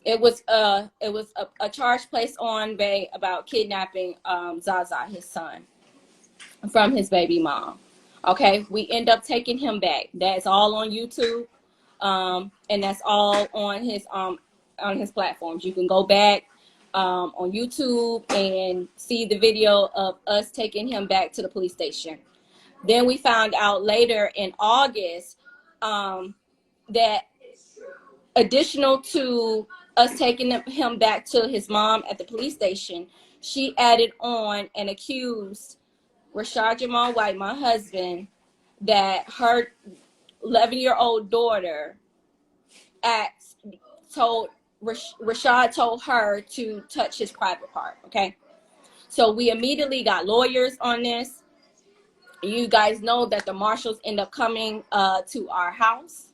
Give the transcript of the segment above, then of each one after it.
a charge placed on Bay about kidnapping Zaza, his son, from his baby mom. Okay, we end up taking him back. That's all on YouTube, and that's all on his platforms. You can go back on YouTube and see the video of us taking him back to the police station. Then we found out later in August that additional to us taking him back to his mom at the police station, she added on and accused Rashad Jamal White, my husband, that her 11-year-old daughter Rashad told her to touch his private part. Okay, so we immediately got lawyers on this. You guys know that the marshals end up coming to our house,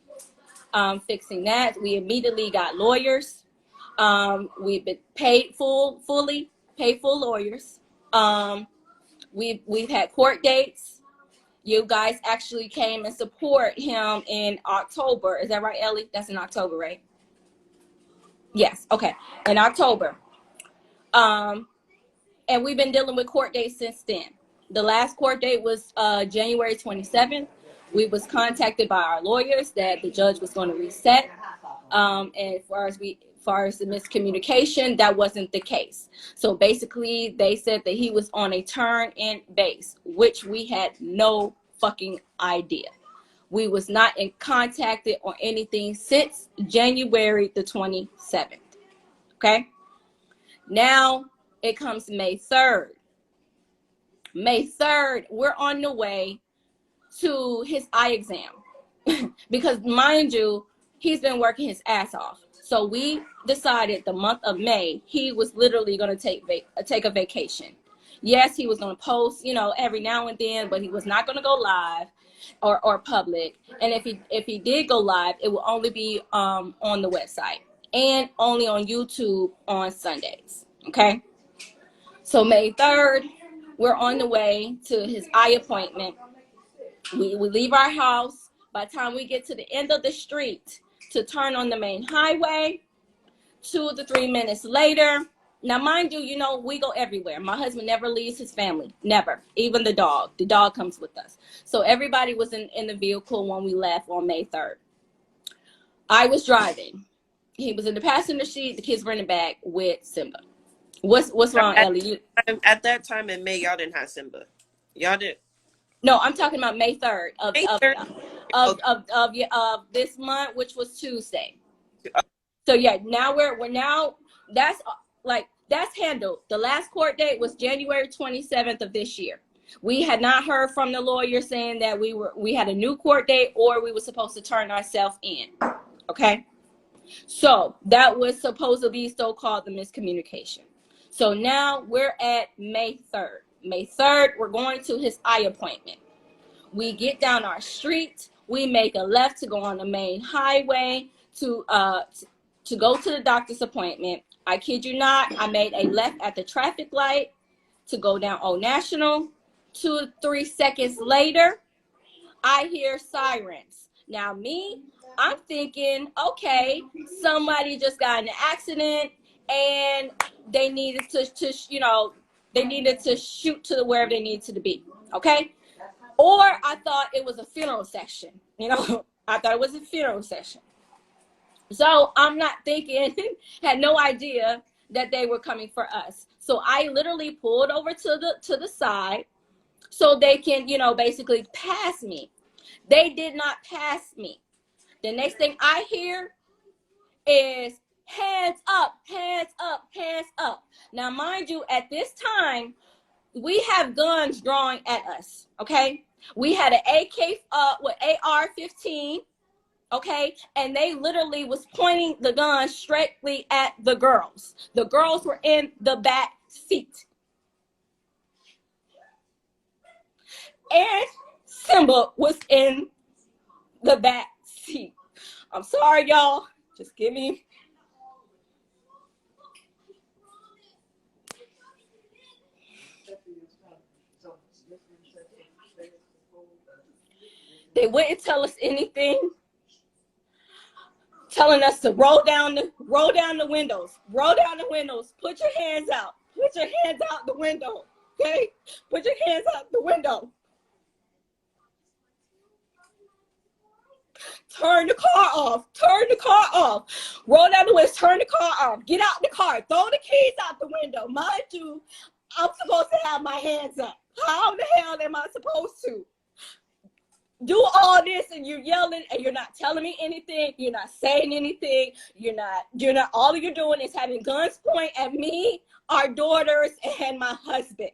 fixing that. We immediately got lawyers. We've been paid full lawyers. We've had court dates. You guys actually came and support him in October. Is that right, Ellie? That's in October, right? Yes. Okay. In October. And we've been dealing with court dates since then. The last court date was January 27th. We was contacted by our lawyers that the judge was going to reset. And as far as the miscommunication, that wasn't the case. So basically, they said that he was on a turn-in base, which we had no fucking idea. We was not in contacted or anything since January the 27th. Okay? Now it comes May 3rd. May 3rd, we're on the way to his eye exam. Because mind you, he's been working his ass off. So we decided the month of May, he was literally going to take a vacation. Yes, he was going to post, every now and then, but he was not going to go live or public. And if he did go live, it will only be on the website and only on YouTube on Sundays. Okay. So May 3rd, we're on the way to his eye appointment. We leave our house. By the time we get to the end of the street to turn on the main highway, 2 to 3 minutes later. Now, mind you, we go everywhere. My husband never leaves his family, never. Even the dog. The dog comes with us. So everybody was in the vehicle when we left on May 3rd. I was driving. He was in the passenger seat. The kids were in the back with Simba. What's wrong, Ellie? At that time in May, y'all didn't have Simba. Y'all did. No, I'm talking about May 3rd of this month, which was Tuesday. So yeah, now that's handled. The last court date was January 27th of this year. We had not heard from the lawyer saying that we had a new court date or we were supposed to turn ourselves in. Okay. So that was supposed to be so-called the miscommunication. So now we're at May 3rd. May 3rd, we're going to his eye appointment. We get down our street. We make a left to go on the main highway to go to the doctor's appointment. I kid you not, I made a left at the traffic light to go down Old National. 2 to 3 seconds later, I hear sirens. Now I'm thinking, okay, somebody just got in an accident and they needed to shoot to wherever they needed to be. Okay. Or I thought it was a funeral session. I thought it was a funeral session. So I'm not thinking, had no idea that they were coming for us. So I literally pulled over to the side so they can, basically pass me. They did not pass me. The next thing I hear is hands up, hands up, hands up. Now, mind you, at this time, we have guns drawn at us, okay? We had an AR-15, okay? And they literally was pointing the gun straightly at the girls. The girls were in the back seat. And Simba was in the back seat. I'm sorry, y'all. Just give me. They wouldn't tell us anything. telling us to roll down the windows, put your hands out, the window, okay? Put your hands out the window. Turn the car off, roll down the windows, turn the car off, get out the car, throw the keys out the window. Mind you, I'm supposed to have my hands up. How the hell am I supposed to do all this and you're yelling and you're not telling me anything, you're not saying anything, you're not, all you're doing is having guns point at me, our daughters, and my husband.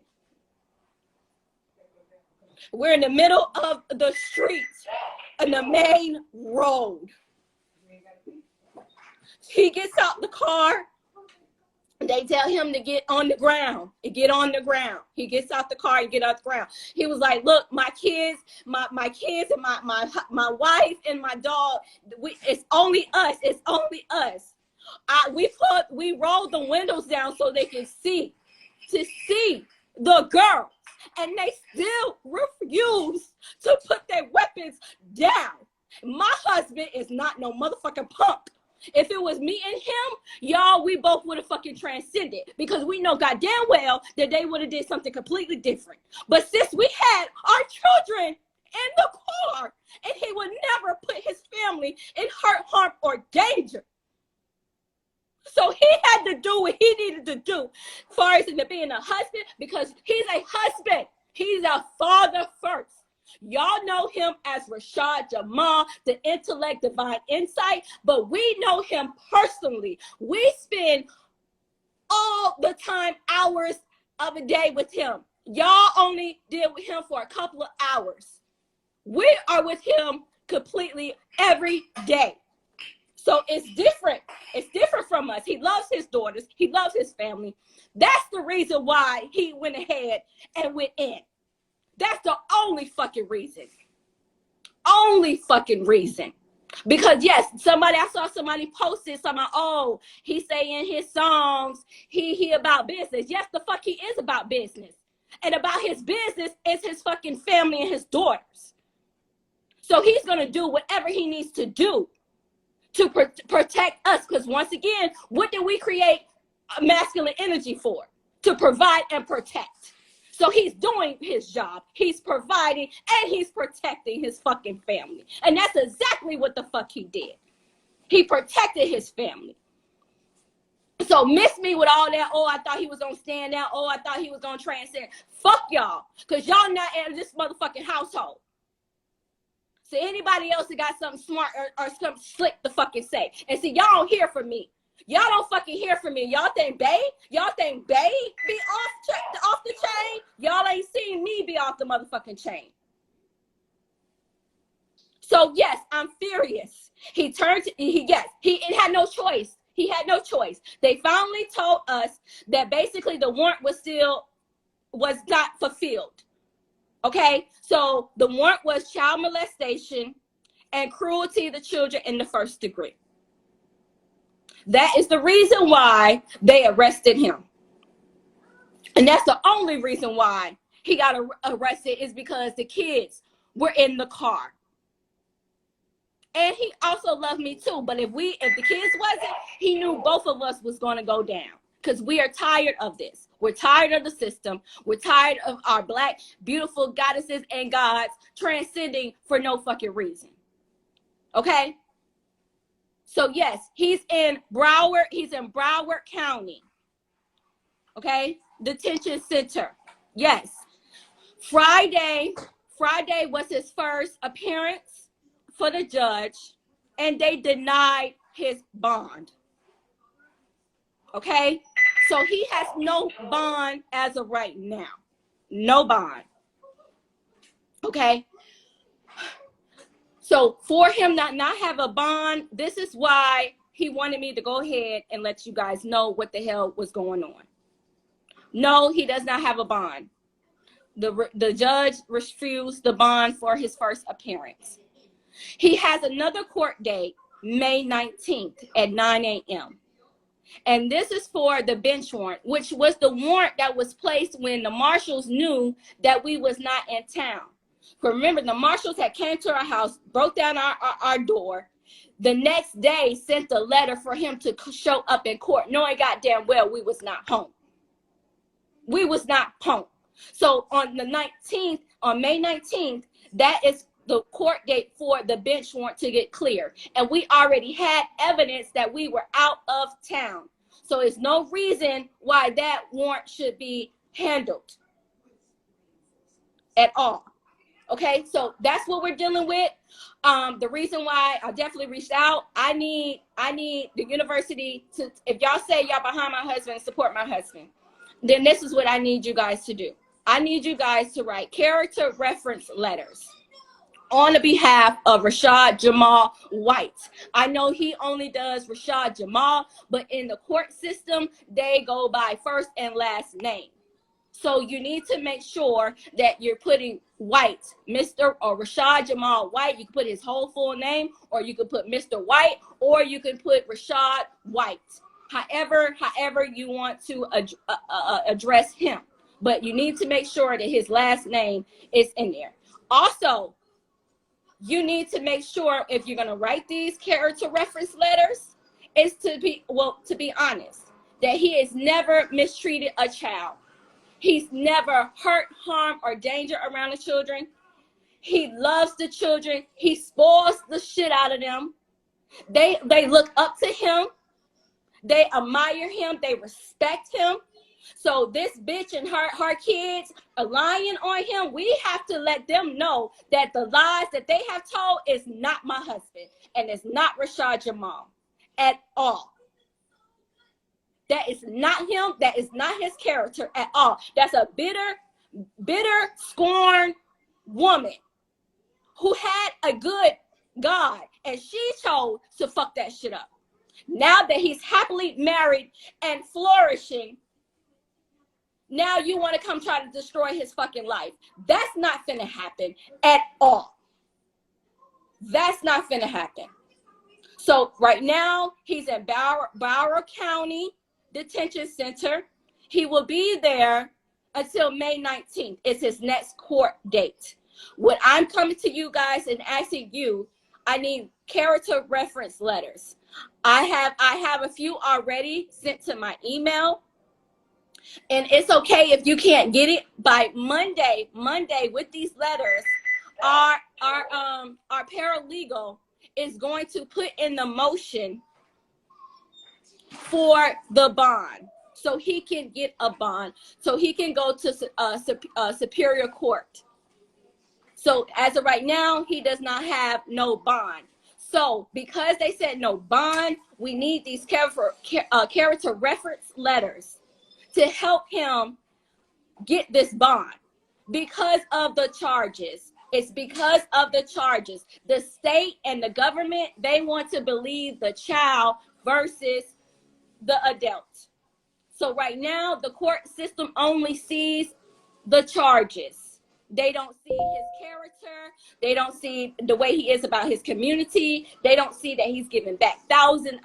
We're in the middle of the street, in the main road. He gets out the car. They tell him to get on the ground. He gets out the car and get out the ground. He was like, look, my kids and my wife and my dog, it's only us. We rolled the windows down so they can see the girls. And they still refuse to put their weapons down. My husband is not no motherfucking punk. If it was me and him, y'all, we both would have fucking transcended, because we know goddamn well that they would have did something completely different. But since we had our children in the car, and he would never put his family in hurt, harm, or danger. So he had to do what he needed to do as far as being a husband, because he's a husband. He's a father first. Y'all know him as Rashad Jamal, the intellect, divine insight, but we know him personally. We spend all the time, hours of a day with him. Y'all only deal with him for a couple of hours. We are with him completely every day. So it's different. It's different from us. He loves his daughters. He loves his family. That's the reason why he went ahead and went in. That's the only fucking reason. Because yes, I saw somebody posted something, oh, he say in his songs, he about business. Yes, the fuck he is about business. And about his business is his fucking family and his daughters. So he's going to do whatever he needs to do to protect us. Because once again, what did we create masculine energy for? To provide and protect. So he's doing his job. He's providing and he's protecting his fucking family. And that's exactly what the fuck he did. He protected his family. So miss me with all that, oh, I thought he was going to stand out. Oh, I thought he was going to transcend. Fuck y'all. Because y'all not in this motherfucking household. So anybody else that got something smart or something slick to fucking say. And see, y'all don't hear from me. Y'all don't fucking hear from me. Y'all think Bay be off the chain? Y'all ain't seen me be off the motherfucking chain. So yes, I'm furious. He had no choice. He had no choice. They finally told us that basically the warrant was not fulfilled. Okay, so the warrant was child molestation and cruelty to children in the first degree. That is the reason why they arrested him. And that's the only reason why he got arrested, is because the kids were in the car. And he also loved me too. But if the kids wasn't, he knew both of us was going to go down. Because we are tired of this. We're tired of the system. We're tired of our black, beautiful goddesses and gods transcending for no fucking reason. Okay? So yes, he's in Broward County. Okay? Detention center. Yes. Friday was his first appearance for the judge, and they denied his bond. Okay? So he has no bond as of right now. No bond. Okay? So for him not have a bond, this is why he wanted me to go ahead and let you guys know what the hell was going on. No, he does not have a bond. The judge refused the bond for his first appearance. He has another court date, May 19th at 9 a.m. And this is for the bench warrant, which was the warrant that was placed when the marshals knew that we was not in town. Remember, the marshals had came to our house, broke down our door, The next day sent a letter for him to show up in court, knowing goddamn well we was not home. We was not home. So on the 19th, on May 19th, that is the court date for the bench warrant to get cleared. And we already had evidence that we were out of town. So there's no reason why that warrant should be handled at all. Okay, so that's what we're dealing with. The reason why I definitely reached out, I need the university to, if y'all say y'all behind my husband, support my husband, then this is what I need you guys to do. I need you guys to write character reference letters on the behalf of Rashad Jamal White. I know he only does Rashad Jamal, but in the court system, they go by first and last name. So you need to make sure that you're putting White, Mr. or Rashad Jamal White. You can put his whole full name, or you can put Mr. White, or you can put Rashad White. However you want to address him. But you need to make sure that his last name is in there. Also, you need to make sure, if you're going to write these character reference letters, is to be honest, that he has never mistreated a child. He's never hurt, harm, or danger around the children. He loves the children. He spoils the shit out of them. They look up to him. They admire him. They respect him. So this bitch and her kids are lying on him. We have to let them know that the lies that they have told is not my husband, and it's not Rashad Jamal at all. That is not him. That is not his character at all. That's a bitter, scorned woman who had a good God, and she chose to fuck that shit up. Now that he's happily married and flourishing, now you want to come try to destroy his fucking life. That's not finna happen at all. That's not finna happen. So right now, he's in Broward County Detention Center. He will be there until May 19th. It's his next court date. What I'm coming to you guys and asking you, I need character reference letters. I have a few already sent to my email. And it's okay if you can't get it by Monday with these letters. Our paralegal is going to put in the motion for the bond, so he can get a bond, so he can go to Superior Court. So as of right now, he does not have no bond. So because they said no bond, we need these character reference letters to help him get this bond because of the charges. It's because of the charges. The state and the government, they want to believe the child versus the adult. So right now, the court system only sees the charges. They don't see his character. They don't see the way he is about his community. They don't see that he's giving back thousands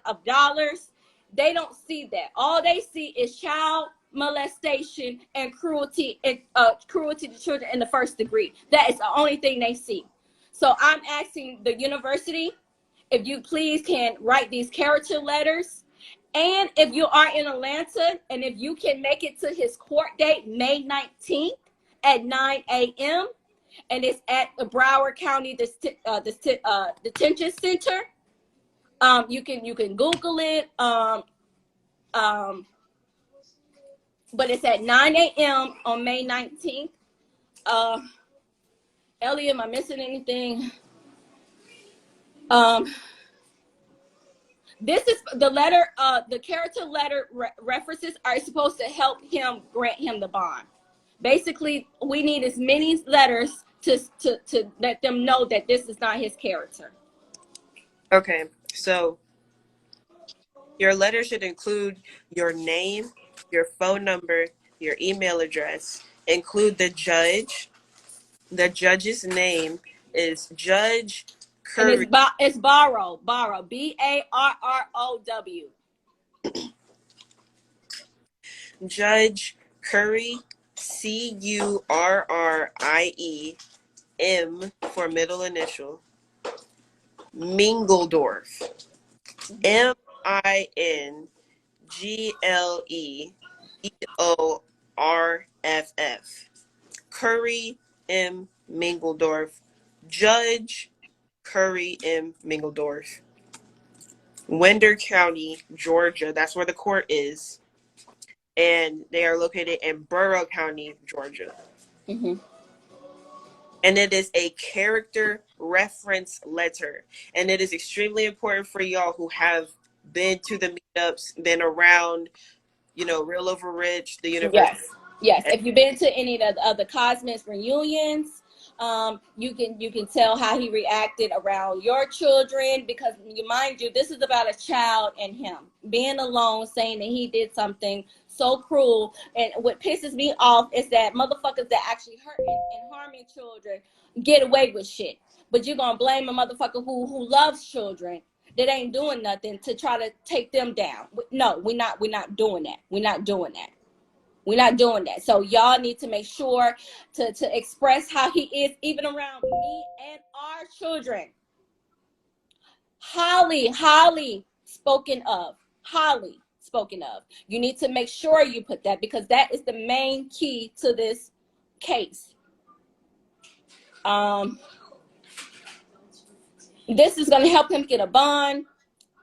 of dollars. They don't see that. All they see is child molestation and cruelty to children in the first degree. That is the only thing they see. So I'm asking the university, if you please can write these character letters. And if you are in Atlanta, and if you can make it to his court date, May 19th at 9 a.m., and it's at the Broward County Detention Center. You can Google it. But it's at 9 a.m. on May 19th. Ellie, am I missing anything? This is the letter, the character letter references are supposed to help him grant him the bond. Basically, we need as many letters to let them know that this is not his character. Okay, so your letter should include your name, your phone number, your email address, include the judge. The judge's name is Judge Curry. And it's Barrow, Barrow. Judge Curry, Curriem for middle initial. Mingledorf. Mingleorff. Curry M. Mingledorf. Judge Curry M. Mingledorf. Winder County, Georgia. That's where the court is. And they are located in Borough County, Georgia. Mm-hmm. And it is a character reference letter. And it is extremely important for y'all who have been to the meetups, been around, Real Over Rich, the university. Yes. If you've been to any of the Cosmos reunions, you can tell how he reacted around your children, because mind you, this is about a child and him being alone, saying that he did something so cruel. And what pisses me off is that motherfuckers that actually hurting and harming children get away with shit, but you're gonna blame a motherfucker who loves children that ain't doing nothing to try to take them down. No, we're not doing that. We're not doing that. We're not doing that. So y'all need to make sure to express how he is, even around me and our children. Highly spoken of. Highly spoken of. You need to make sure you put that, because that is the main key to this case. This is going to help him get a bond.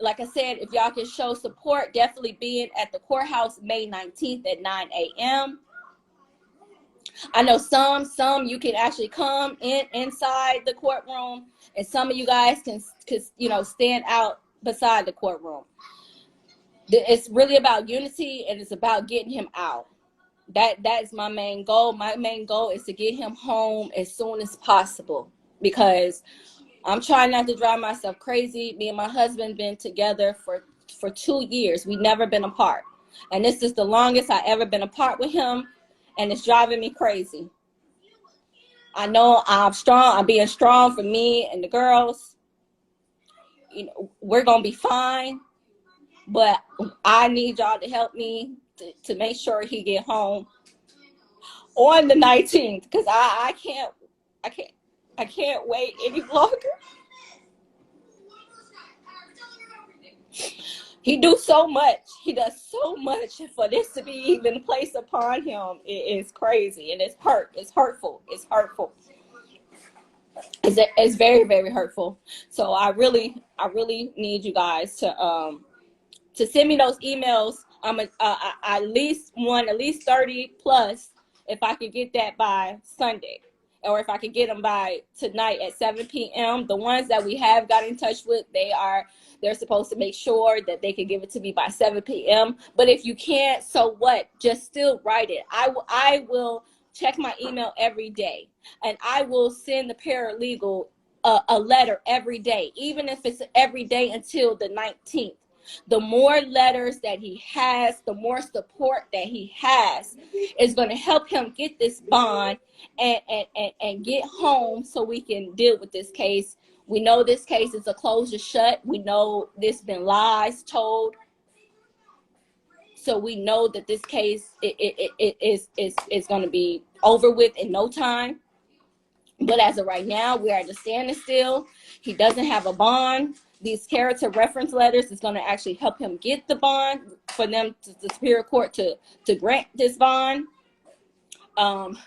Like I said, if y'all can show support, definitely being at the courthouse May 19th at 9 a.m. I know some you can actually come inside the courtroom, and some of you guys can stand out beside the courtroom. It's really about unity, and it's about getting him out. That is my main goal. My main goal is to get him home as soon as possible, because I'm trying not to drive myself crazy. Me and my husband been together for 2 years. We've never been apart, and this is the longest I ever been apart with him, and it's driving me crazy. I know I'm strong. I'm being strong for me and the girls. We're gonna be fine, but I need y'all to help me to make sure he get home on the 19th, because I can't wait any longer. He do so much. He does so much for this to be even placed upon him. It is crazy, and it's hurtful. It's hurtful. It's very, very hurtful. So I really need you guys to send me those emails. I'm at least 30 plus, if I could get that by Sunday, or if I could get them by tonight at 7 p.m. The ones that we have got in touch with, they're supposed to make sure that they can give it to me by 7 p.m. But if you can't, so what? Just still write it. I will check my email every day, and I will send the paralegal a letter every day, even if it's every day until the 19th. The more letters that he has, the more support that he has, is going to help him get this bond and get home, so we can deal with this case. We know this case is a closure shut. We know there's been lies told. So we know that this case is going to be over with in no time. But as of right now, we are at a standstill. He doesn't have a bond. These character reference letters is going to actually help him get the bond, for them to the Superior Court to grant this bond. And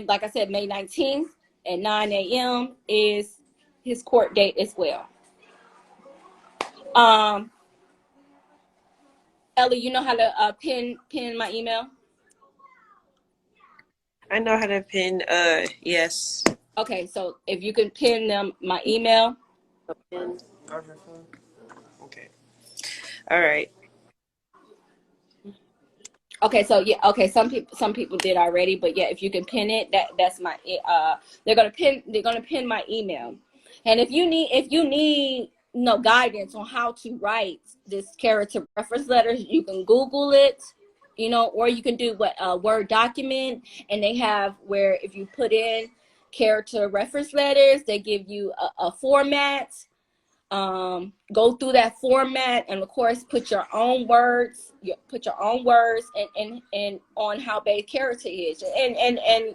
like I said, May 19th at 9 a.m. is his court date as well. Ellie, you know how to pin my email? I know how to pin, yes. Okay, so if you can pin them my email. Pin on her phone. Okay. All right. Okay, so yeah, okay, some people did already, but yeah, if you can pin it, that's my they're gonna pin my email. And if you need guidance on how to write this character reference letters, you can Google it, or you can do Word document, and they have where if you put in character reference letters, they give you a format. Go through that format, and of course put your own words and on how bad character is, and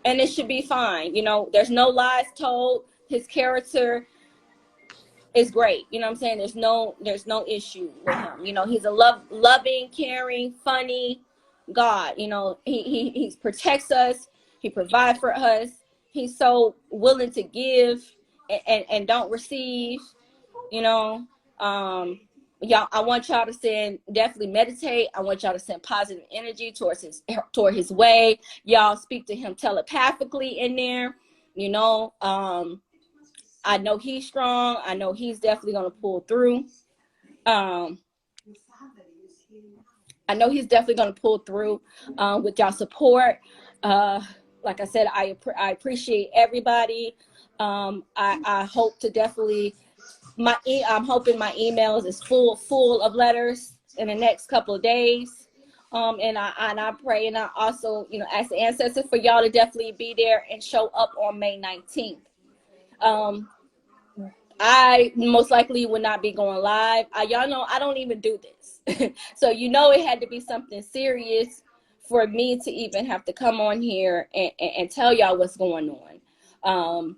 and it should be fine. You know, there's no lies told. His character is great. You know what I'm saying? There's no issue with him. You know, he's a loving, caring, funny God. You know, he protects us. He provides for us. He's so willing to give and don't receive. You know, y'all, I want y'all to definitely meditate. I want y'all to send positive energy toward his way. Y'all speak to him telepathically in there. You know, I know he's strong. I know he's definitely going to pull through. I know he's definitely going to pull through with y'all support. Like I said, I appreciate everybody. I hope to definitely I'm hoping my emails is full of letters in the next couple of days. And I pray, and I also, you know, ask the ancestors for y'all to definitely be there and show up on May 19th. I most likely would not be going live. Y'all know I don't even do this. So, you know, it had to be something serious for me to even have to come on here and tell y'all what's going on.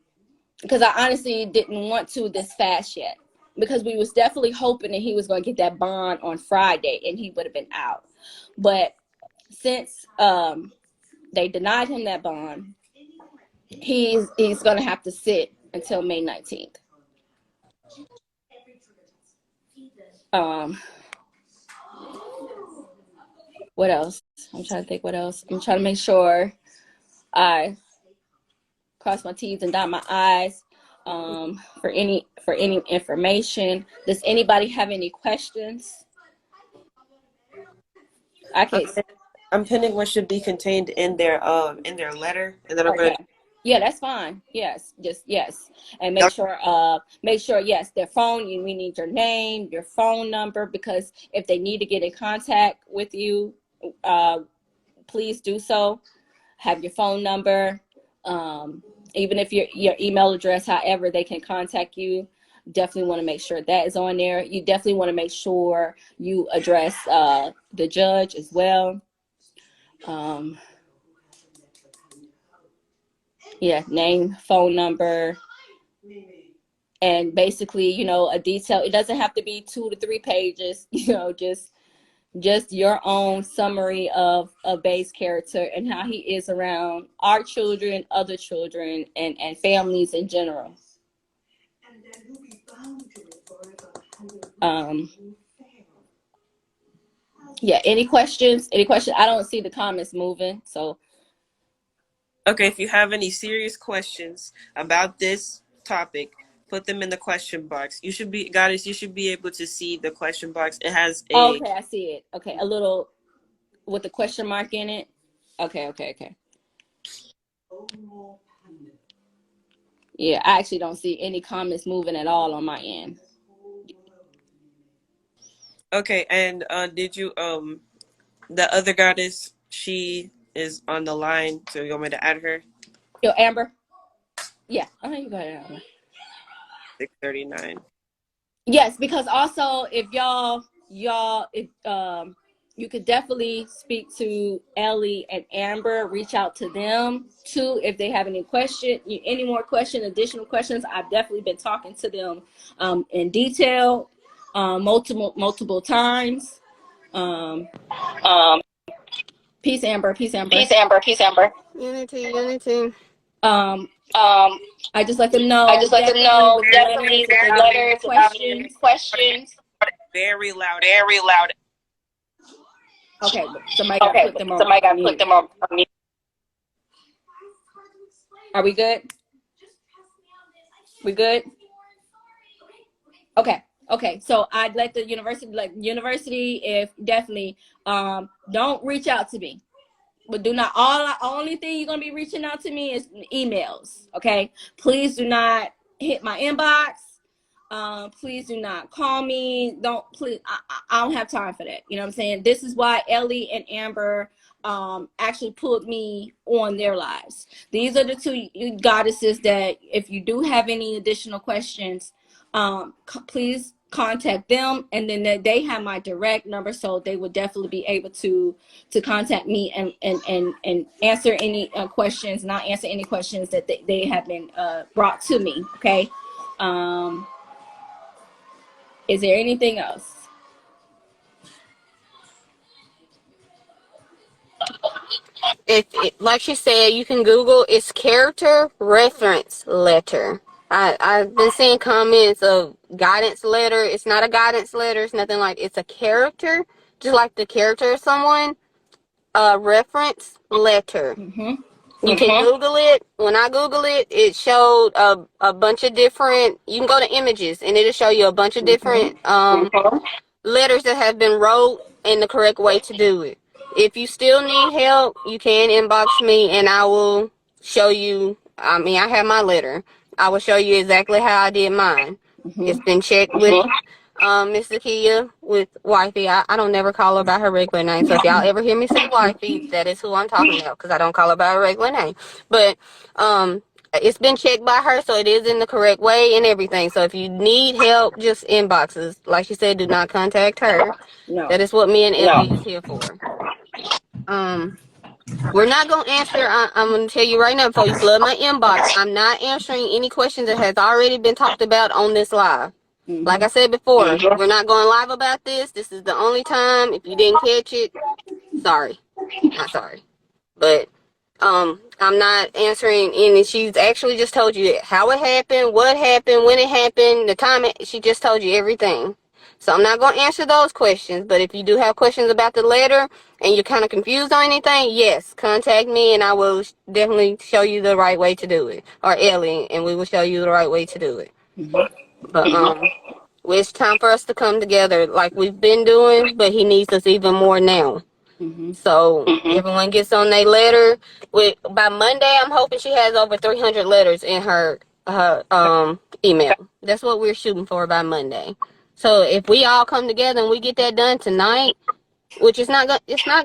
Because I honestly didn't want to this fast yet, because we was definitely hoping that he was going to get that bond on Friday and he would have been out. But since they denied him that bond, he's going to have to sit until May 19th. What else? I'm trying to think what else. I'm trying to make sure I cross my T's and dot my I's for any information. Does anybody have any questions? I'm pinning what should be contained in their letter, and then I'm Okay. gonna. Yeah, that's fine. Yes, just yes, and make sure yes, their phone. We need your name, your phone number, because if they need to get in contact with you, please do so. Have your phone number, even if your email address, however they can contact you. Definitely want to make sure that is on there. You definitely want to make sure you address the judge as well. Yeah, name, phone number, and basically, you know, a detail. It doesn't have to be 2 to 3 pages. You know, just your own summary of Bay's character and how he is around our children, other children, and families in general. Yeah, any questions? Any questions? I don't see the comments moving, so. Okay, if you have any serious questions about this topic, put them in the question box. You should be, Goddess, you should be able to see the question box. It has a. Okay, I see it. Okay, a little with the question mark in it. Okay. Yeah, I actually don't see any comments moving at all on my end. Okay, and did you the other goddess, she is on the line, so you want me to add her? Yo, Amber. Yeah, you go ahead, Amber. 639. Yes, because also if y'all if you could definitely speak to Ellie and Amber, reach out to them too if they have any additional questions. I've definitely been talking to them in detail multiple times. Peace, Amber. Peace, Amber. Unity. I just let them know definitely with the letters if they got any questions. Very loud. Okay, somebody got to put them on mute. Are we good? We good? Okay. So I'd let the university, if definitely don't reach out to me. But only thing you're gonna be reaching out to me is emails. Okay, please do not hit my inbox. Please do not call me. I don't have time for that. You know what I'm saying? This is why Ellie and Amber actually put me on their lives. These are the 2 goddesses that if you do have any additional questions, please contact them, and then they have my direct number, so they would definitely be able to contact me and answer any questions, not answer any questions that they have been brought to me. Okay. Is there anything else? Like she said, you can Google, it's character reference letter. I've been seeing comments of guidance letter. It's not a guidance letter. It's nothing like, it's a character, just like the character of someone. Reference letter. You can Google it. When I Google it, it showed a bunch of different, you can go to images and it'll show you a bunch of different letters that have been wrote and the correct way to do it. If you still need help, you can inbox me and I will show you. I mean, I have my letter. I will show you exactly how I did mine. It's been checked with Miss Zakia, with wifey. I don't never call her by her regular name. So if y'all ever hear me say wifey, that is who I'm talking about, because I don't call her by her regular name. But it's been checked by her, so it is in the correct way and everything. So if you need help, just inboxes. Like she said, do not contact her. No. That is what me and Ellie is here for. We're not going to answer. I'm going to tell you right now, before you flood my inbox, I'm not answering any questions that has already been talked about on this live. Like I said before, we're not going live about this. This is the only time. If you didn't catch it, sorry. Not sorry. But I'm not answering any. She's actually just told you how it happened, what happened, when it happened, the time. She just told you everything. So I'm not going to answer those questions. But if you do have questions about the letter and you're kind of confused on anything, yes, contact me and I will definitely show you the right way to do it. Or Ellie, and we will show you the right way to do it. But it's time for us to come together like we've been doing, but he needs us even more now. So everyone gets on their letter. By Monday, I'm hoping she has over 300 letters in her email. That's what we're shooting for by Monday. So if we all come together and we get that done tonight, which it's not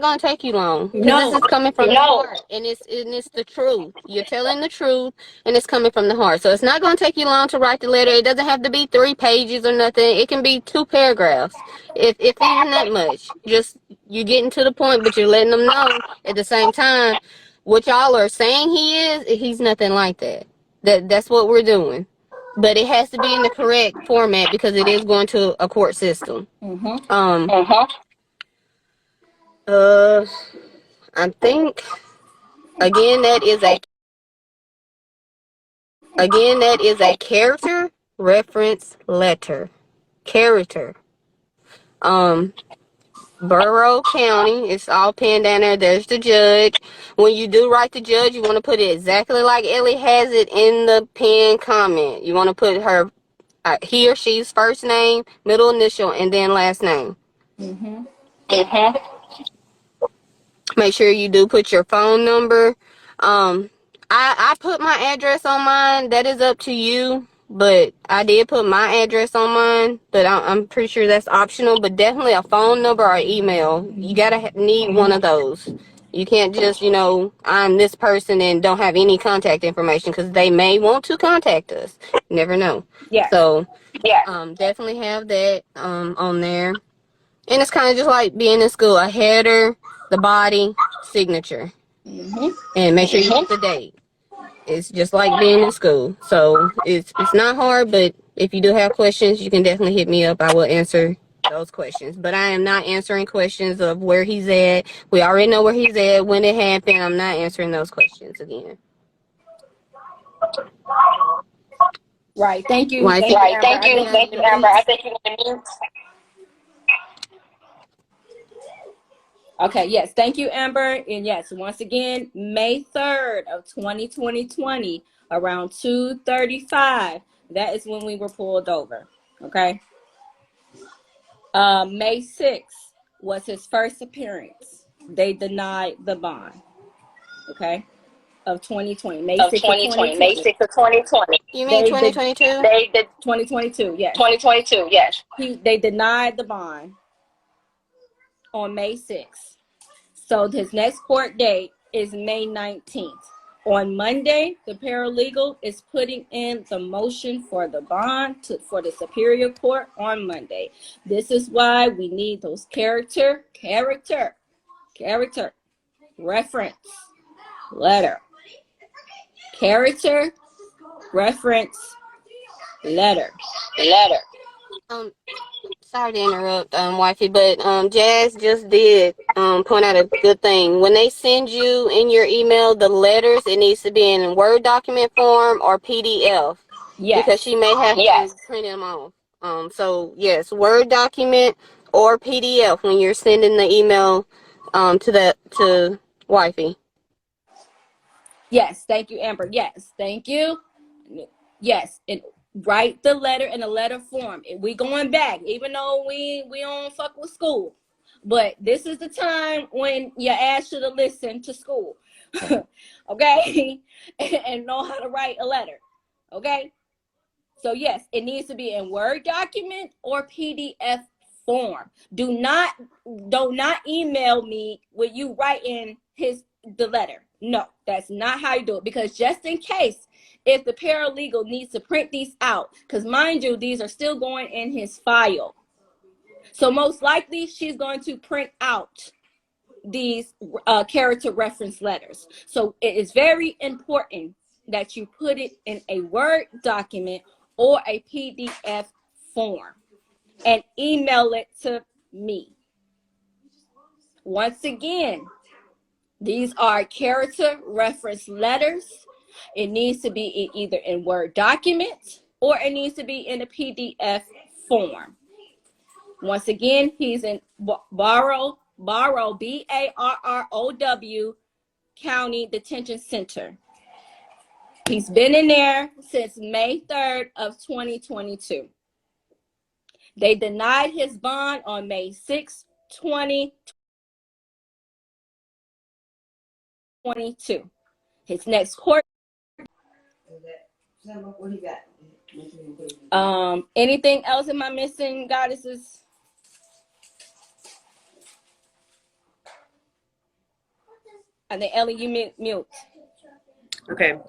gonna take you long, because this is coming from the heart, and it's the truth. You're telling the truth, and it's coming from the heart. So it's not gonna take you long to write the letter. It doesn't have to be 3 pages or nothing. It can be 2 paragraphs, if even that much. Just you're getting to the point, but you're letting them know at the same time what y'all are saying he's nothing like that. That's what we're doing. But it has to be in the correct format because it is going to a court system. I think again that is a character reference letter. Character. Borough County. It's all pinned down there. There's the judge. When you do write the judge, you want to put it exactly like Ellie has it in the pinned comment. You want to put her he or she's first name, middle initial, and then last name. Make sure you do put your phone number. I put my address on mine. That is up to you. But I did put my address on mine. But I'm pretty sure that's optional. But definitely a phone number or email. You gotta need one of those. You can't just, I'm this person and don't have any contact information, because they may want to contact us. You never know. Yeah. So definitely have that on there. And it's kind of just like being in school. A header, the body, signature. And make sure you put the date. It's just like being in school. So it's not hard, but if you do have questions, you can definitely hit me up. I will answer those questions. But I am not answering questions of where he's at. We already know where he's at, when it happened. I'm not answering those questions again. Right. Thank you. Right. Thank you, Amber. I think you need to mute. Okay, yes. Thank you, Amber. And yes, once again, May 3rd of 2020, around 2:35, that is when we were pulled over. Okay. May 6th was his first appearance. They denied the bond. Okay. Of 2020. May 6th of 2020. You mean 2022? They did 2022, yes. 2022, yes. They denied the bond on May 6th. So his next court date is May 19th. On Monday, the paralegal is putting in the motion for the bond for the Superior Court on Monday. This is why we need those character reference letter. Character reference letter. Sorry to interrupt, wifey, but Jazz just did point out a good thing. When they send you in your email the letters, it needs to be in Word document form or PDF. Yes. Because she may have to print them off. So yes, Word document or PDF when you're sending the email to wifey. Yes, thank you, Amber. Yes, thank you. Yes, and write the letter in a letter form. And we going back, even though we don't fuck with school. But this is the time when your ass should have listened to school. Okay? And know how to write a letter. Okay? So yes, it needs to be in Word document or PDF form. Do not email me when you write in the letter. No, that's not how you do it. Because just in case, if the paralegal needs to print these out, because mind you, these are still going in his file. So most likely she's going to print out these character reference letters. So it is very important that you put it in a Word document or a PDF form and email it to me. Once again, these are character reference letters. It needs to be either in Word document or it needs to be in a PDF form. Once again, he's in Barrow, Barrow, County Detention Center. He's been in there since May 3rd of 2022. They denied his bond on May 6, 2022. His next court. Anything else am I missing, goddesses? I think Ellie, you mute. Okay.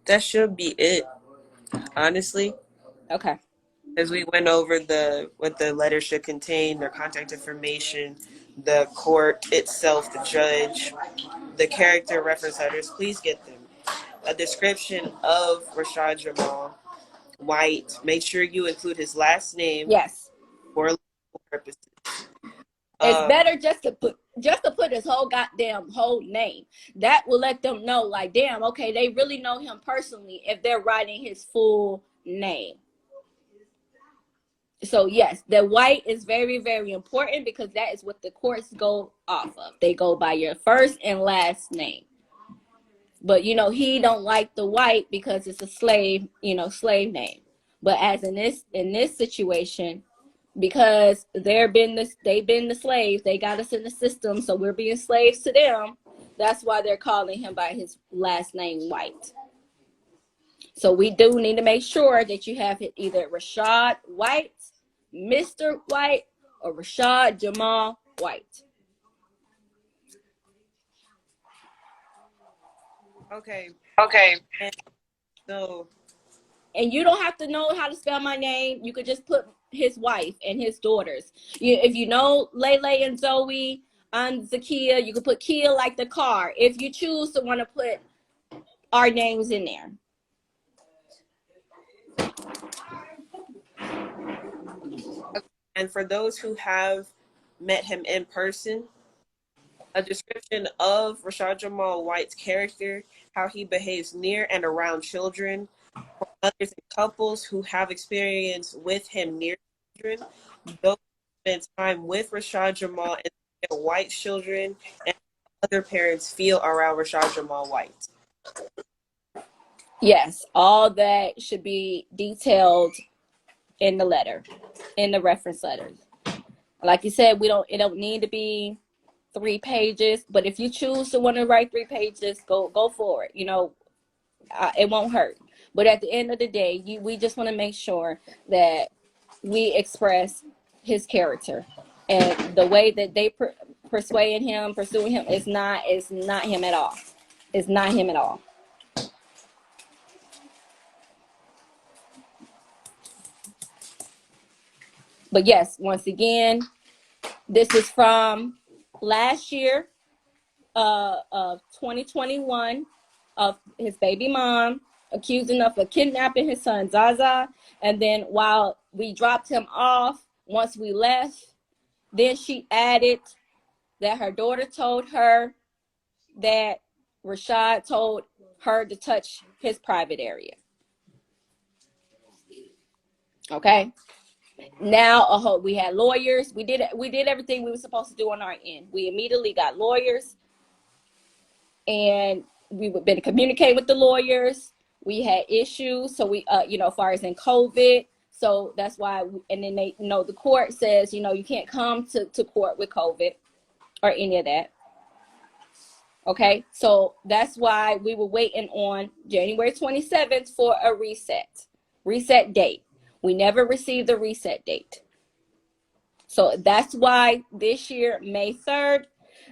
That should be it, honestly. Okay. As we went over what the letter should contain, their contact information, the court itself, the judge, the character reference letters, please get them. A description of Rashad Jamal White. Make sure you include his last name. Yes. For legal purposes. It's better just to put his whole name. That will let them know, like, damn, okay, they really know him personally if they're writing his full name. So yes, the White is very, very important because that is what the courts go off of. They go by your first and last name. But he don't like the White because it's a slave name. But as in this situation, because they've been the slaves, they got us in the system, so we're being slaves to them. That's why they're calling him by his last name, White. So we do need to make sure that you have it either Rashad White, Mr. White, or Rashad Jamal White. Okay. And you don't have to know how to spell my name. You could just put his wife and his daughters. If you know Lele and Zoe, I'm Zakia, you could put Kia like the car. If you choose to want to put our names in there. And for those who have met him in person, a description of Rashad Jamal White's character, how he behaves near and around children, for others and couples who have experience with him near children, those who spend time with Rashad Jamal and their white children, and other parents feel around Rashad Jamal White. Yes, all that should be detailed in the letter, in the reference letters. Like you said, it don't need to be 3 pages, but if you choose to want to write 3 pages, go for it. It won't hurt. But at the end of the day, we just want to make sure that we express his character and the way that persuading him, pursuing him. It's not him at all. It's not him at all. But yes, once again, this is from last year of 2021 of his baby mom accusing of kidnapping his son Zaza. And then while we dropped him off, once we left, then she added that her daughter told her that Rashad told her to touch his private area. Okay. Now we had lawyers. We did everything we were supposed to do on our end. We immediately got lawyers, and we've been communicating with the lawyers. We had issues, so we as far as in COVID. So that's why, and then they, the court says, you can't come to court with COVID or any of that. Okay, so that's why we were waiting on January 27th for a reset date. We never received the reset date. So that's why this year, May 3rd,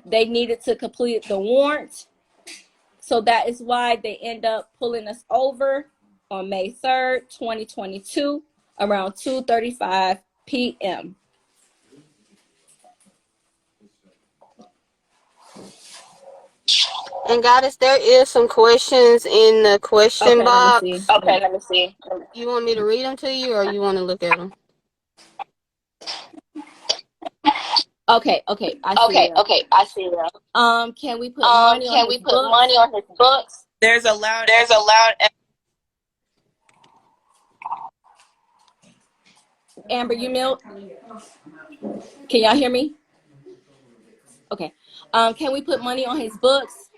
they needed to complete the warrant. So that is why they end up pulling us over on May 3rd, 2022, around 2:35 p.m. And Goddess, there is some questions in the question Okay, let me box. see. Okay, let me see. You want me to read them to you, or you want to look at them? Okay, I see them. Can we put money on his books? There's a loud. Amber, you mute? Can y'all hear me? Okay. Can we put money on his books?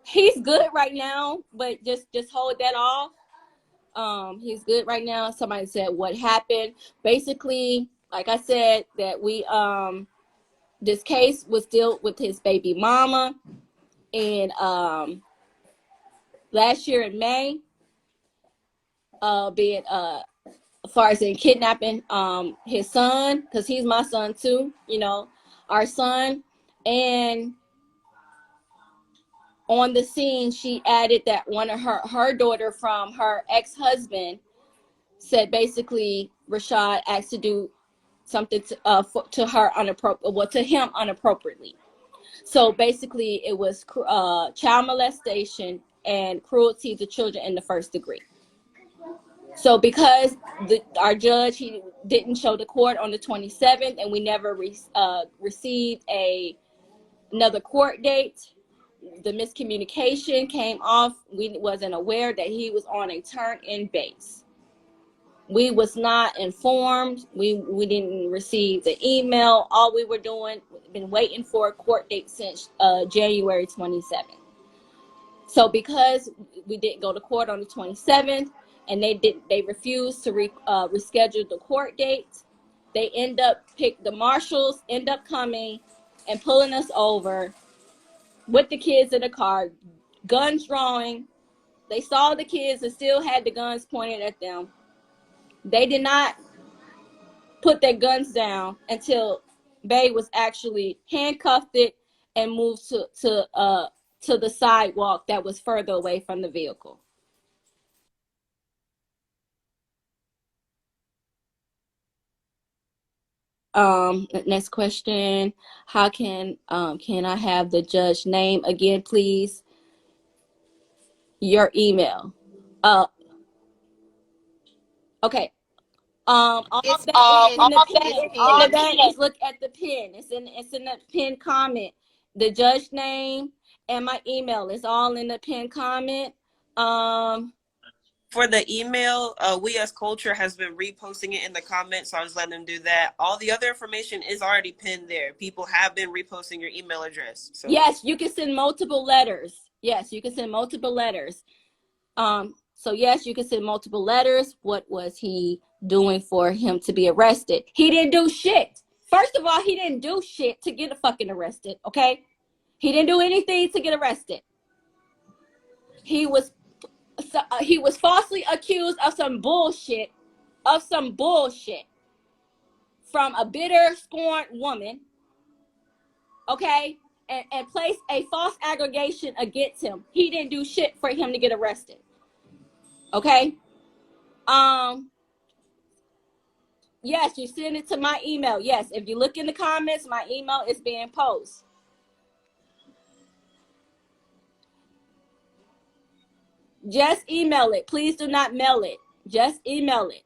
He's good right now, but just hold that off. He's good right now. Somebody said what happened. Basically, like I said, that we this case was dealt with his baby mama, and last year in May, being as far as in kidnapping his son, because he's my son too, our son. And on the scene, she added that one of her daughter from her ex-husband said basically Rashad asked to do something to her to him inappropriately. So basically, it was child molestation and cruelty to children in the first degree. So because our judge, he didn't show the court on the 27th, and we never received another court date, the miscommunication came off. We wasn't aware that he was on a turn-in base. We was not informed. We didn't receive the email. All we were doing, been waiting for a court date since January 27th. So because we didn't go to court on the 27th, and they refused to reschedule the court date, the marshals end up coming and pulling us over with the kids in the car, guns drawing. They saw the kids and still had the guns pointed at them. They did not put their guns down until Bay was actually handcuffed and moved to the sidewalk that was further away from the vehicle. Next question. How can I have the judge name again, please? Your email. Okay. All of that is look at the pin. It's in the pin comment. The judge name and my email is all in the pin comment. For the email, We As Culture has been reposting it in the comments, so I was letting them do that. All the other information is already pinned there. People have been reposting your email address. So. Yes, you can send multiple letters. Yes, you can send multiple letters. So yes, you can send multiple letters. What was he doing for him to be arrested? He didn't do shit. First of all, he didn't do shit to get fucking arrested, okay? He didn't do anything to get arrested. He was falsely accused of some bullshit from a bitter, scorned woman okay, and place a false aggregation against him. He didn't do shit for him to get arrested. Okay. Yes, you send it to my email. Yes, if you look in the comments, my email is being posted. Just email it. Please do not mail it. Just email it.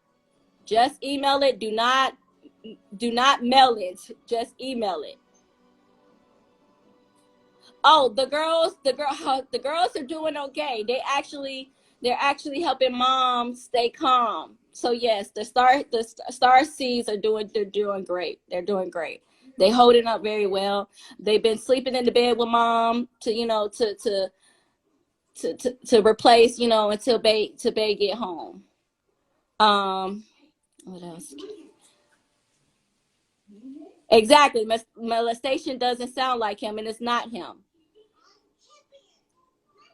Just email it. Do not mail it. Just email it. Oh, the girls are doing okay. They're actually helping mom stay calm. So yes, the star seeds they're doing great. They're doing great. They holding up very well. They've been sleeping in the bed with mom to replace, until Bay get home. What else? Exactly. Molestation doesn't sound like him, and it's not him.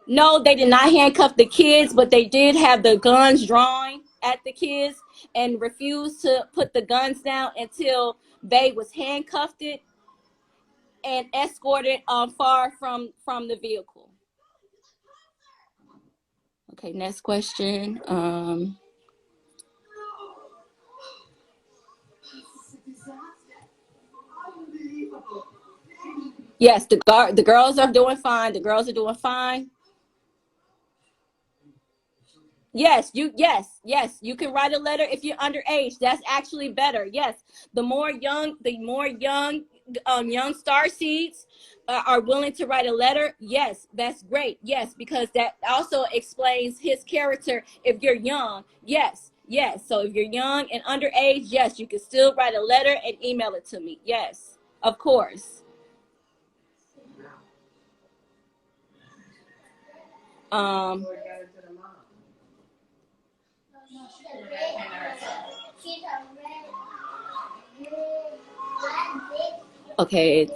No, they did not handcuff the kids, but they did have the guns drawn at the kids and refused to put the guns down until Bay was handcuffed and escorted far from the vehicle. Okay, next question. Yes, the girls are doing fine. The girls are doing fine. Yes, you can write a letter if you're underage. That's actually better. Yes, the more young young star seeds are willing to write a letter. Yes, that's great. Yes, because that also explains his character. If you're young, yes. So if you're young and underage, yes, you can still write a letter and email it to me. Yes, of course. Um. Okay.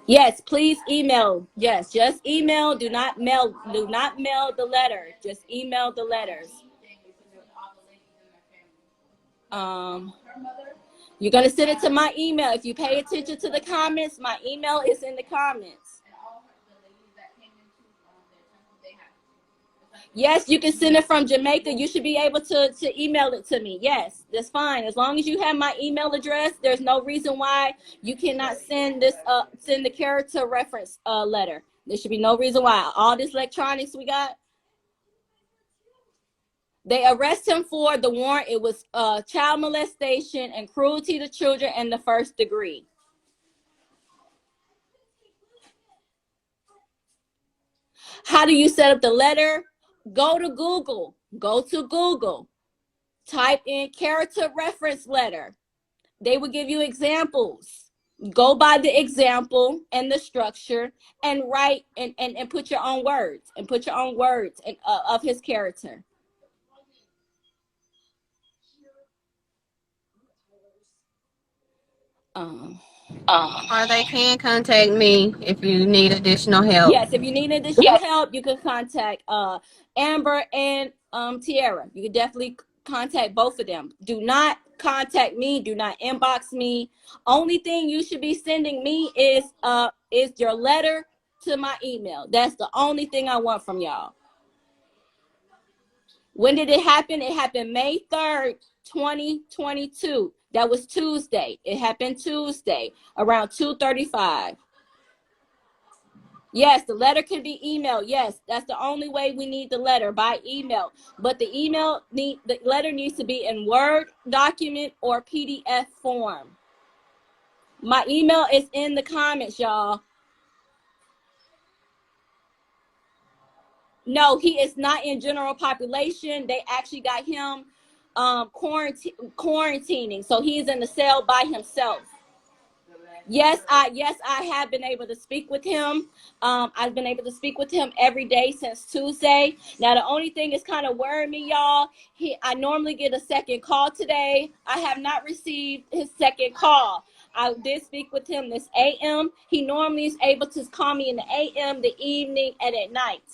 Yes, please email. Yes, just email. Do not mail. Do not mail the letter. Just email the letters. You're gonna send it to my email. If you pay attention to the comments, my email is in the comments. Yes, you can send it from Jamaica. You should be able to email it to me. Yes, that's fine. As long as you have my email address, there's no reason why you cannot send the character reference letter. There should be no reason why. All this electronics we got. They arrest him for the warrant. It was child molestation and cruelty to children in the first degree. How do you set up the letter? Go to Google. Type in character reference letter. They will give you examples. Go by the example and the structure and write and put your own words of his character. Or they can contact me if you need additional help. Yes, if you need additional help, you can contact Amber and Tiara. You can definitely contact both of them. Do not contact me. Do not inbox me. Only thing you should be sending me is your letter to my email. That's the only thing I want from y'all. When did it happen? It happened May 3rd, 2022. That was Tuesday. It happened Tuesday around 2:35. Yes, the letter can be emailed. Yes, that's the only way we need the letter, by email. But the letter needs to be in Word document or PDF form. My email is in the comments, y'all. No, he is not in general population. They actually got him quarantining, so he's in the cell by himself. Yes, I have been able to speak with him. I've been able to speak with him every day since Tuesday. Now the only thing is kind of worrying me, y'all. I normally get a second call today. I have not received his second call. I did speak with him this AM. He normally is able to call me in the AM, the evening, and at night.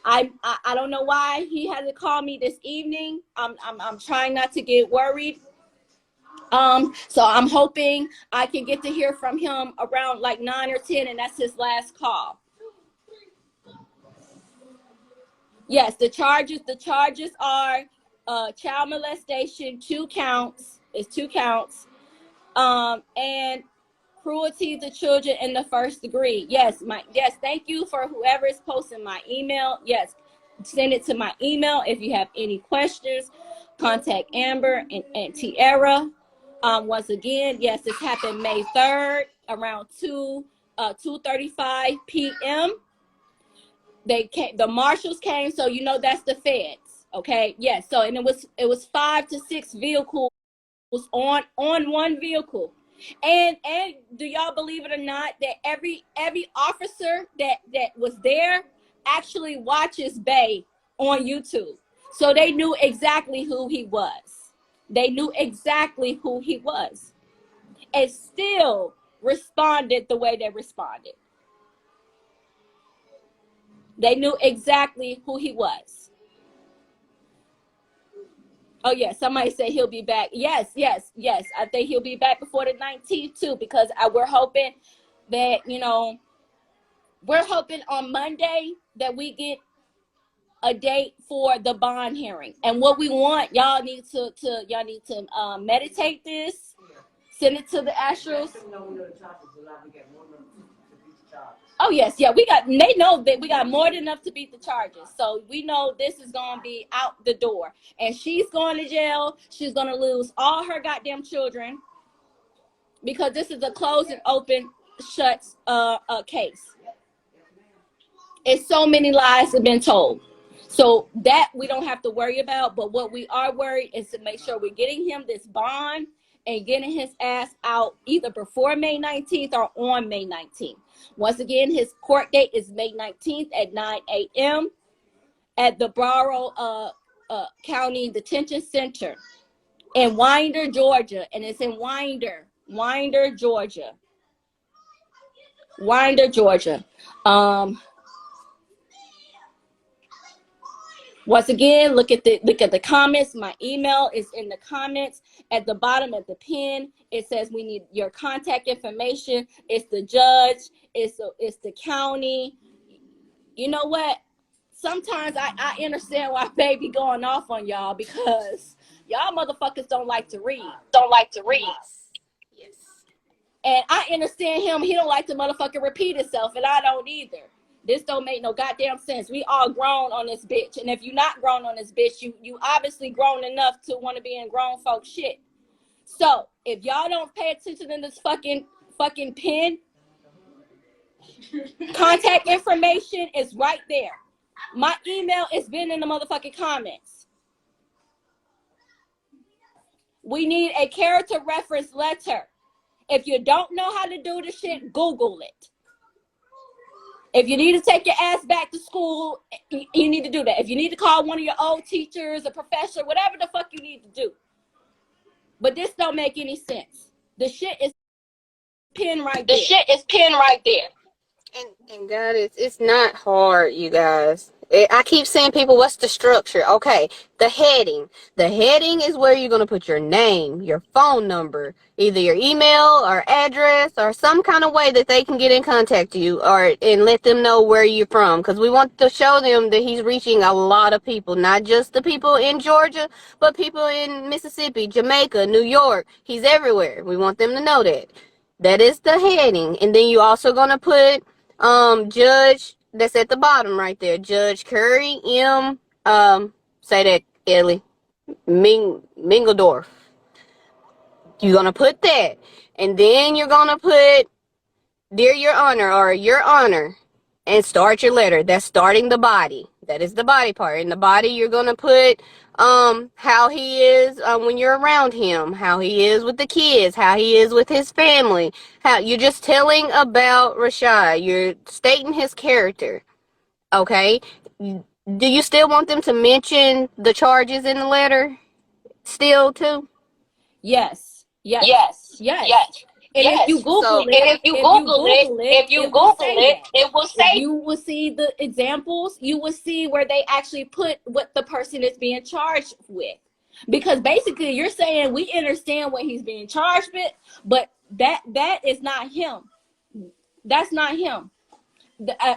I don't know why he had to call me this evening. I'm trying not to get worried. So I'm hoping I can get to hear from him around like 9 or 10, and that's his last call. Yes, the charges are child molestation, 2 counts. It's 2 counts. And cruelty to children in the first degree. Yes, thank you for whoever is posting my email. Yes, send it to my email if you have any questions. Contact Amber and Tiara. Once again, yes, this happened May 3rd around 2:35 p.m. The marshals came, so you know that's the feds. Okay, yes. So and it was 5 to 6 vehicles on one vehicle. And do y'all believe it or not that every officer that was there actually watches Bay on YouTube. So they knew exactly who he was. They knew exactly who he was. And still responded the way they responded. They knew exactly who he was. Oh, yeah. Somebody said he'll be back. Yes. I think he'll be back before the 19th, too, because we're hoping that, we're hoping on Monday that we get a date for the bond hearing. And what we want, y'all need to meditate this, send it to the Astros. Oh, yes. Yeah, they know that we got more than enough to beat the charges. So we know this is going to be out the door. And she's going to jail. She's going to lose all her goddamn children because this is a closed and open shut case. It's so many lies have been told. So that we don't have to worry about. But what we are worried is to make sure we're getting him this bond and getting his ass out either before May 19th or on May 19th. Once again, his court date is May 19th at 9 a.m. at the Broward County Detention Center in Winder, Georgia. And it's in Winder, Georgia. Winder, Georgia. Once again, look at the comments. My email is in the comments at the bottom of the pin. It says we need your contact information. It's the judge. It's the county. You know what? Sometimes I understand why baby going off on y'all because y'all motherfuckers don't like to read. Yes. And I understand him. He don't like to motherfucking repeat himself, and I don't either. This don't make no goddamn sense. We all grown on this bitch. And if you're not grown on this bitch, you obviously grown enough to want to be in grown folk shit. So if y'all don't pay attention to this fucking pin, contact information is right there. My email has been in the motherfucking comments. We need a character reference letter. If you don't know how to do this shit, Google it. If you need to take your ass back to school, you need to do that. If you need to call one of your old teachers, a professor, whatever the fuck you need to do. But this don't make any sense. The shit is pinned right there. And God, it's not hard, you guys. I keep saying, people, what's the structure? Okay, the heading. The heading is where you're going to put your name, your phone number, either your email or address or some kind of way that they can get in contact with you and let them know where you're from. Because we want to show them that he's reaching a lot of people, not just the people in Georgia, but people in Mississippi, Jamaica, New York. He's everywhere. We want them to know that. That is the heading. And then you also going to put Judge, that's at the bottom right there, Judge Curry M. Say that, Ellie. Mingledorf. You're gonna put that, and then you're gonna put Dear Your Honor or Your Honor, and start your letter. That's starting the body. That is the body part. In the body, you're gonna put how he is when you're around him, how he is with the kids, how he is with his family. How you're just telling about Rashad. You're stating his character. Okay. Do you still want them to mention the charges in the letter? Still too? Yes. And if you Google it, it will say you will see the examples. You will see where they actually put what the person is being charged with. Because basically you're saying we understand what he's being charged with, but that is not him. That's not him.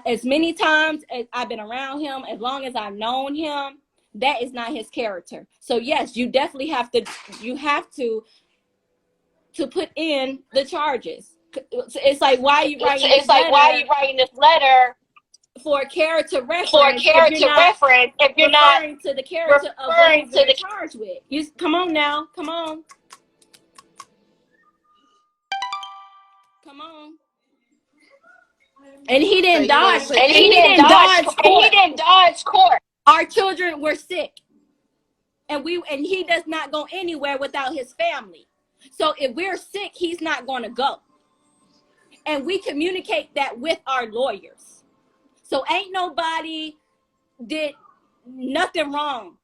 As many times as I've been around him, as long as I've known him, that is not his character. So yes, you definitely have to put in the charges. It's like, why are you writing this letter for character reference if you're not referring to the character of what he's being charged with? You come on now, come on. And he didn't dodge. And he didn't dodge court. Our children were sick, and he does not go anywhere without his family. So if we're sick, he's not going to go. And we communicate that with our lawyers. So ain't nobody did nothing wrong.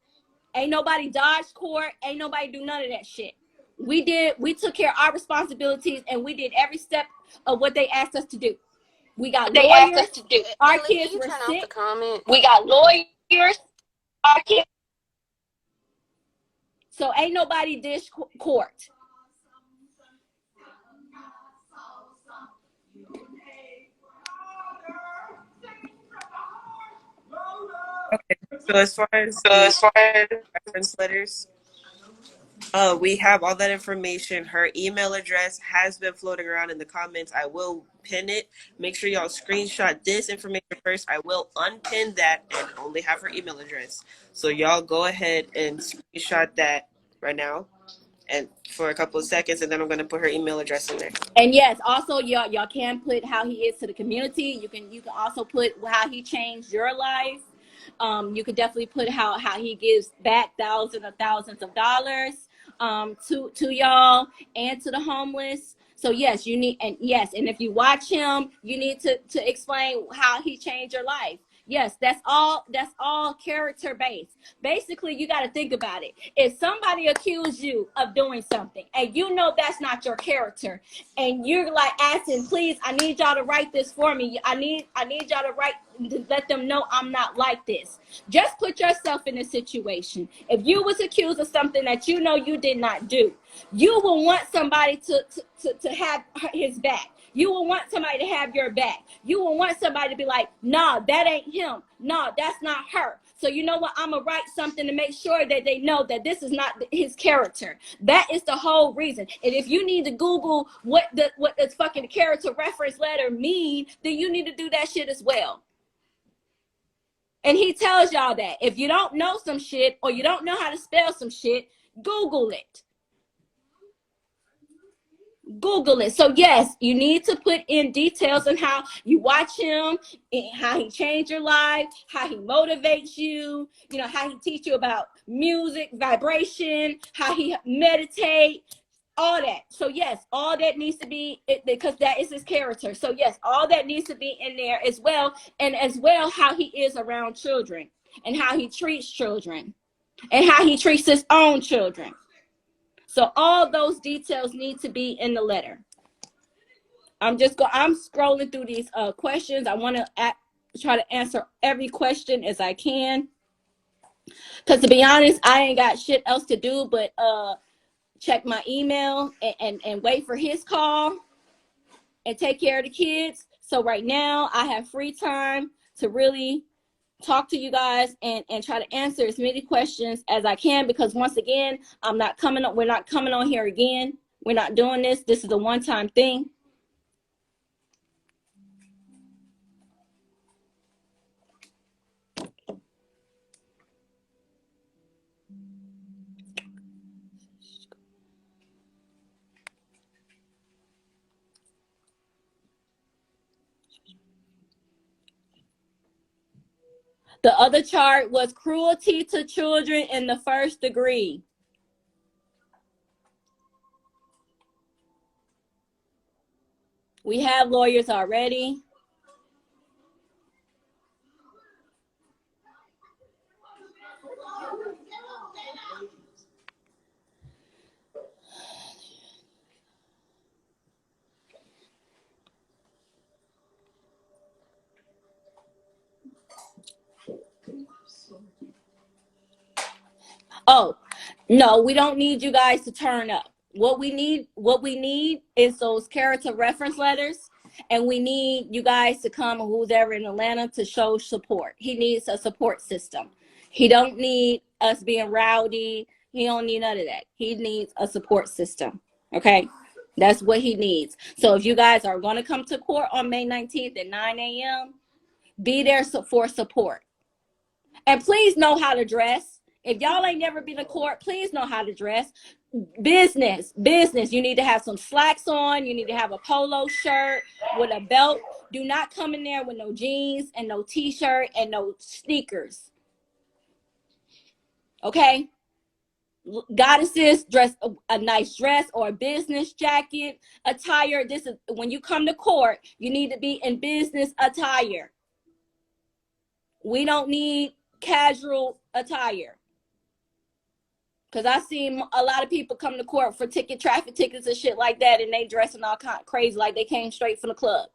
Ain't nobody dodged court. Ain't nobody do none of that shit. We took care of our responsibilities, and we did every step of what they asked us to do. We got lawyers. Our kids were sick. We got lawyers. Our kids. So ain't nobody dish court. Okay, so as far as reference letters, we have all that information. Her email address has been floating around in the comments. I will pin it. Make sure y'all screenshot this information first. I will unpin that and only have her email address. So y'all go ahead and screenshot that right now, and for a couple of seconds, and then I'm going to put her email address in there. And yes, also y'all can put how he is to the community. You can also put how he changed your life. You could definitely put how he gives back thousands of dollars to y'all and to the homeless. So yes, you need, and if you watch him, you need to explain how he changed your life. Yes, that's all character based. Basically, you got to think about it. If somebody accused you of doing something and you know that's not your character, and you're like asking, please, I need y'all to write this for me. I need y'all to write, to let them know I'm not like this. Just put yourself in a situation. If you was accused of something that you know you did not do, you will want somebody to have his back. You will want somebody to have your back. You will want somebody to be like, nah, that ain't him. Nah, that's not her. So you know what? I'm going to write something to make sure that they know that this is not his character. That is the whole reason. And if you need to Google what this fucking character reference letter mean, then you need to do that shit as well. And he tells y'all that if you don't know some shit or you don't know how to spell some shit, Google it. Google it. So yes, you need to put in details on how you watch him, how he changed your life, how he motivates you, how he teach you about music, vibration, how he meditate, all that. So yes, all that needs to be, because that is his character. So yes, all that needs to be in there as well. And as well, how he is around children and how he treats children and how he treats his own children. So all those details need to be in the letter. I'm scrolling through these questions. I want to try to answer every question as I can. Because to be honest, I ain't got shit else to do but check my email and wait for his call and take care of the kids. So right now I have free time to really talk to you guys and try to answer as many questions as I can, because once again, we're not coming on here again. We're not doing this. This is a one-time thing. The other charge was cruelty to children in the first degree. We have lawyers already. Oh, No, we don't need you guys to turn up. What we need is those character reference letters, and we need you guys to come, who's ever in Atlanta, to show support. He needs a support system. He don't need us being rowdy. He don't need none of that. He needs a support system. Okay? That's what he needs. So if you guys are going to come to court on May 19th at 9 a.m., be there for support. And please know how to dress. If y'all ain't never been to court, please know how to dress. Business. You need to have some slacks on. You need to have a polo shirt with a belt. Do not come in there with no jeans and no t-shirt and no sneakers. Okay? Goddesses, dress a nice dress or a business jacket attire. This is when you come to court, you need to be in business attire. We don't need casual attire. Because I seen a lot of people come to court for traffic tickets and shit like that, and they dressing all kind of crazy like they came straight from the club.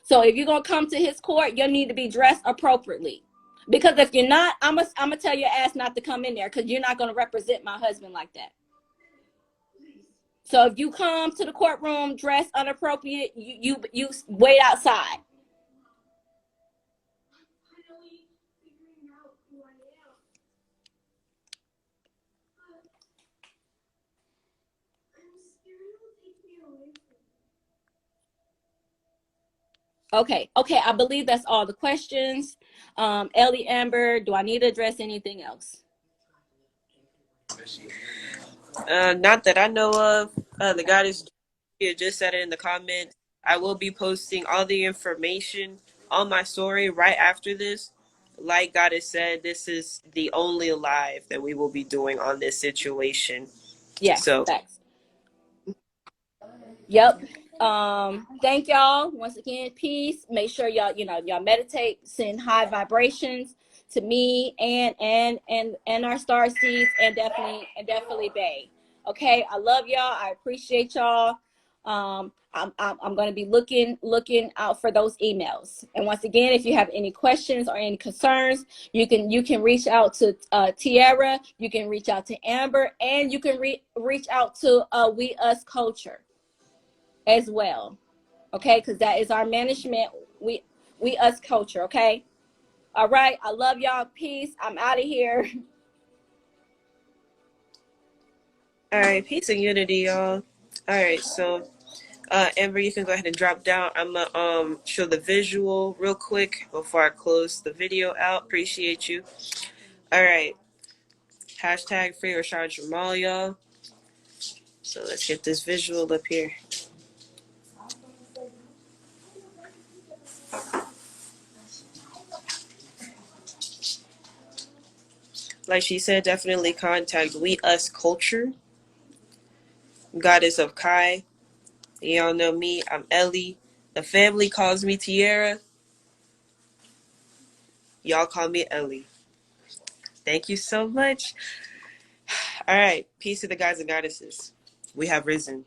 So if you're going to come to his court, you need to be dressed appropriately. Because if you're not, I'm gonna tell your ass not to come in there, because you're not going to represent my husband like that. So if you come to the courtroom dressed inappropriate, you wait outside. Okay, I believe that's all the questions. Ellie, Amber, do I need to address anything else? Not that I know of. The goddess just said it in the comments. I will be posting all the information on my story right after this. Like Goddess said, this is the only live that we will be doing on this situation. Yeah, so facts. Yep. Thank y'all once again. Peace. Make sure y'all meditate, send high vibrations to me and our star seeds, and definitely Bay. Okay, I love y'all. I appreciate y'all. I'm going to be looking out for those emails. And once again, if you have any questions or any concerns, you can reach out to Tiara, you can reach out to Amber, and you can reach out to We Us Culture as well. Okay, because that is our management. We Us Culture. Okay. All right. I love y'all. Peace. I'm out of here. all right, peace and unity, y'all. All right, so Amber, you can go ahead and drop down. I'm gonna show the visual real quick before I close the video out. Appreciate you. All right, hashtag free Rashad Jamal, y'all. So let's get this visual up here. Like she said, definitely contact We Us Culture, Goddess of Kai. Y'all know me. I'm Ellie. The family calls me Tiara. Y'all call me Ellie. Thank you so much. All right. Peace to the guys and goddesses. We have risen.